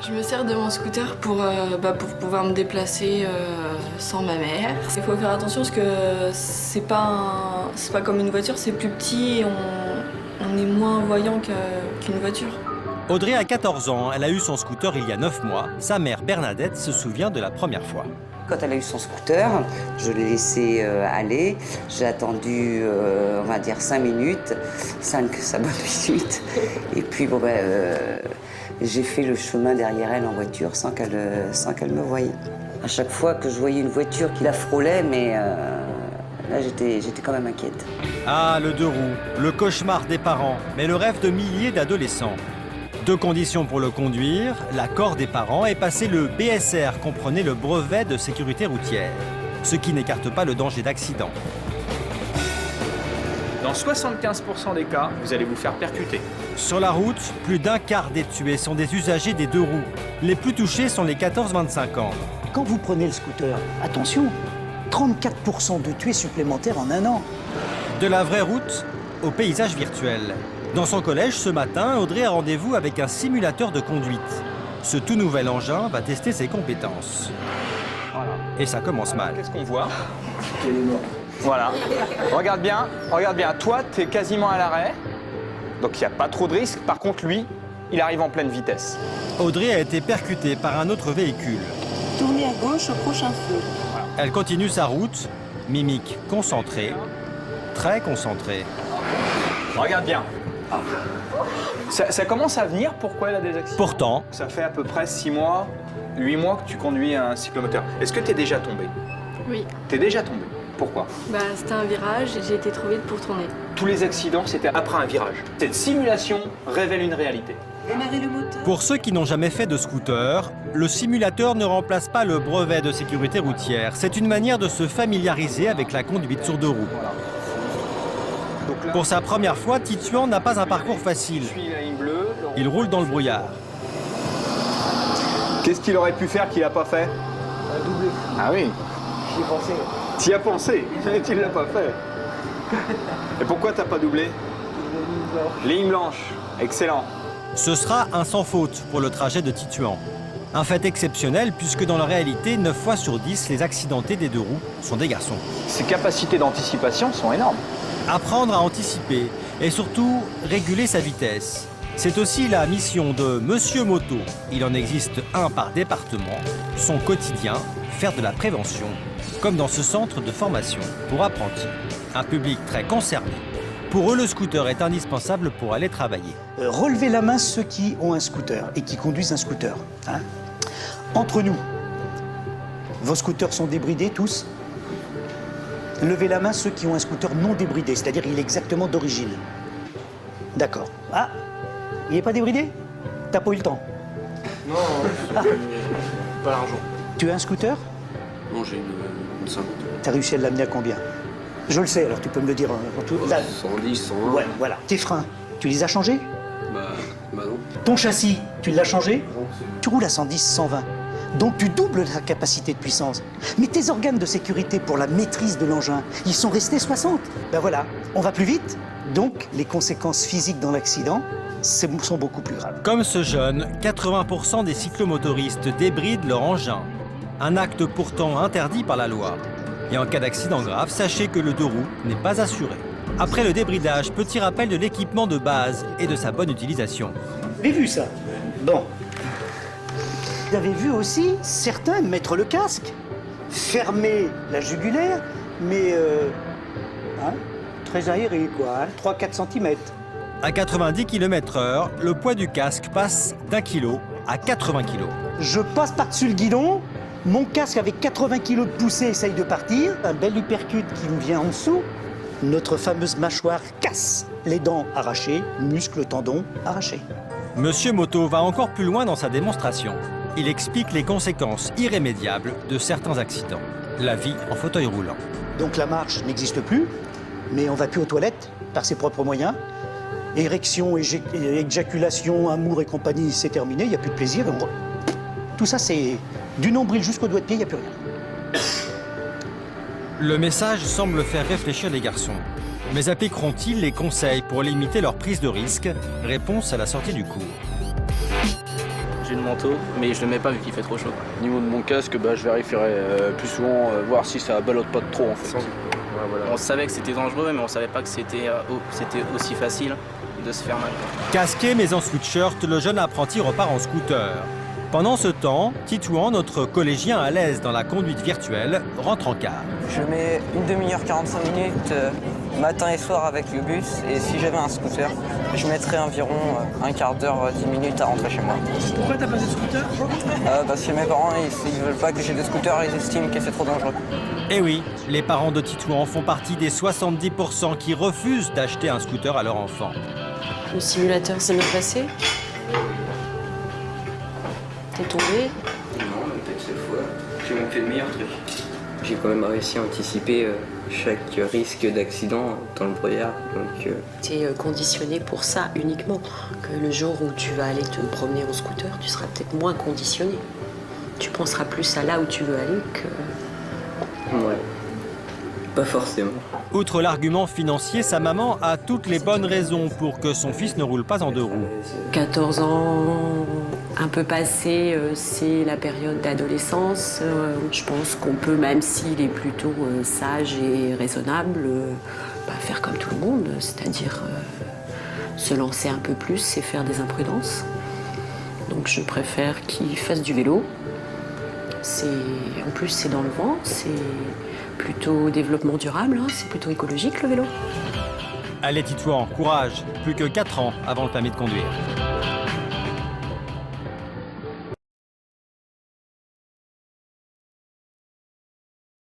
Je me sers de mon scooter pour pouvoir me déplacer sans ma mère. Il faut faire attention parce que c'est pas comme une voiture, c'est plus petit et on est moins voyant qu'une voiture. Audrey a 14 ans, elle a eu son scooter il y a 9 mois. Sa mère Bernadette se souvient de la première fois. Quand elle a eu son scooter, je l'ai laissé aller. J'ai attendu, on va dire, 5 minutes, 5 sa bonne minute. Et puis, j'ai fait le chemin derrière elle en voiture sans qu'elle me voie. À chaque fois que je voyais une voiture qui la frôlait, mais là, j'étais quand même inquiète. Ah, le deux roues, le cauchemar des parents, mais le rêve de milliers d'adolescents. Deux conditions pour le conduire, l'accord des parents et passer le BSR, comprenez le brevet de sécurité routière, ce qui n'écarte pas le danger d'accident. Dans 75% des cas, vous allez vous faire percuter. Sur la route, plus d'un quart des tués sont des usagers des deux roues. Les plus touchés sont les 14-25 ans. Quand vous prenez le scooter, attention, 34% de tués supplémentaires en 1 an. De la vraie route au paysage virtuel. Dans son collège, ce matin, Audrey a rendez-vous avec un simulateur de conduite. Ce tout nouvel engin va tester ses compétences. Voilà. Et ça commence mal. Qu'est-ce qu'on voit? Voilà. Regarde bien. Toi, tu es quasiment à l'arrêt. Donc, il n'y a pas trop de risque. Par contre, lui, il arrive en pleine vitesse. Audrey a été percutée par un autre véhicule. Tournez à gauche au prochain feu. Elle continue sa route, mimique concentrée, très concentrée. Regarde bien. Ça commence à venir, pourquoi elle a des accidents? Pourtant, Ça fait à peu près 6 mois, 8 mois que tu conduis un cyclomoteur. Est-ce que tu es déjà tombé? Oui. Tu es déjà tombé. Pourquoi? C'était un virage et j'ai été trop vite pour tourner. Tous les accidents, c'était après un virage. Cette simulation révèle une réalité. Démarrez le moteur. pour ceux qui n'ont jamais fait de scooter, le simulateur ne remplace pas le brevet de sécurité routière. C'est une manière de se familiariser avec la conduite sur deux roues. Pour sa première fois, Tituan n'a pas un parcours facile. Il roule dans le brouillard. Qu'est-ce qu'il aurait pu faire qu'il n'a pas fait? Doubler. Ah oui. J'y ai pensé. T'y as pensé, mais tu ne l'as pas fait. Et pourquoi t'as pas doublé? Ligne blanche. Excellent. Ce sera un sans faute pour le trajet de Tituan. Un fait exceptionnel puisque dans la réalité, 9 fois sur 10, les accidentés des deux roues sont des garçons. Ses capacités d'anticipation sont énormes. Apprendre à anticiper et surtout réguler sa vitesse. C'est aussi la mission de Monsieur Moto. Il en existe un par département. Son quotidien, faire de la prévention, comme dans ce centre de formation pour apprentis. Un public très concerné. Pour eux, le scooter est indispensable pour aller travailler. Relevez la main ceux qui ont un scooter et qui conduisent un scooter. Hein. Entre nous, vos scooters sont débridés tous? Levez la main ceux qui ont un scooter non débridé, c'est-à-dire il est exactement d'origine. D'accord. Ah, il n'est pas débridé? T'as pas eu le temps? Non, pas l'argent. Tu as un scooter? Non, j'ai une 50. T'as réussi à l'amener à combien? Je le sais, alors tu peux me le dire en tout. Là. 110, 120. Ouais, voilà. Tes freins, tu les as changés? Bah non. Ton châssis, tu l'as changé? Non, Tu roules à 110, 120. Donc tu doubles ta capacité de puissance. Mais tes organes de sécurité pour la maîtrise de l'engin, ils sont restés 60. Ben voilà, on va plus vite. Donc les conséquences physiques dans l'accident sont beaucoup plus graves. Comme ce jeune, 80% des cyclomotoristes débrident leur engin. Un acte pourtant interdit par la loi. Et en cas d'accident grave, sachez que le deux roues n'est pas assuré. Après le débridage, petit rappel de l'équipement de base et de sa bonne utilisation. Vous avez vu ça? Bon. Vous avez vu aussi certains mettre le casque, fermer la jugulaire, mais très aéré quoi, 3-4 cm. À 90 km/h, le poids du casque passe d'1 kg à 80 kg. Je passe par-dessus le guidon, mon casque avec 80 kg de poussée essaye de partir, un bel uppercut qui me vient en dessous, notre fameuse mâchoire casse, les dents arrachées, muscles, tendons arrachés. Monsieur Moto va encore plus loin dans sa démonstration. Il explique les conséquences irrémédiables de certains accidents. La vie en fauteuil roulant. Donc la marche n'existe plus, mais on va plus aux toilettes par ses propres moyens. Érection, éjaculation, amour et compagnie, c'est terminé, il n'y a plus de plaisir. Tout ça, c'est du nombril jusqu'au doigt de pied, il n'y a plus rien. Le message semble faire réfléchir les garçons. Mais appliqueront-ils les conseils pour limiter leur prise de risque? Réponse à la sortie du cours. j'ai le manteau, mais je le mets pas vu qu'il fait trop chaud. Au niveau de mon casque, je vérifierai plus souvent, voir si ça ballotte pas de trop en fait. On savait que c'était dangereux, mais on savait pas que c'était aussi facile de se faire mal. Casqué mais en sweatshirt, le jeune apprenti repart en scooter. Pendant ce temps, Titouan, notre collégien à l'aise dans la conduite virtuelle, rentre en car. Je mets une demi-heure, 45 minutes matin et soir avec le bus. Et si j'avais un scooter, je mettrais environ un quart d'heure, 10 minutes à rentrer chez moi. Pourquoi t'as pas de scooter? Parce que mes parents, ils veulent pas que j'ai de scooter, ils estiment que c'est trop dangereux. Eh oui, les parents de Titouan font partie des 70% qui refusent d'acheter un scooter à leur enfant. Le simulateur s'est bien passé? T'es tombé? Non, même pas une seule fois. J'ai même fait le meilleur truc. J'ai quand même réussi à anticiper chaque risque d'accident dans le brouillard. Donc, T'es conditionné pour ça uniquement. Que le jour où tu vas aller te promener en scooter, tu seras peut-être moins conditionné. Tu penseras plus à là où tu veux aller que... ouais. Pas forcément. Outre l'argument financier, sa maman a toutes les bonnes raisons pour que son fils ne roule pas en deux roues. 14 ans, un peu passé, c'est la période d'adolescence. Je pense qu'on peut, même s'il est plutôt sage et raisonnable, faire comme tout le monde, c'est-à-dire se lancer un peu plus et faire des imprudences. Donc je préfère qu'il fasse du vélo. En plus, c'est dans le vent, c'est plutôt développement durable, hein, c'est plutôt écologique le vélo. Allez Titouan, courage, plus que 4 ans avant le permis de conduire.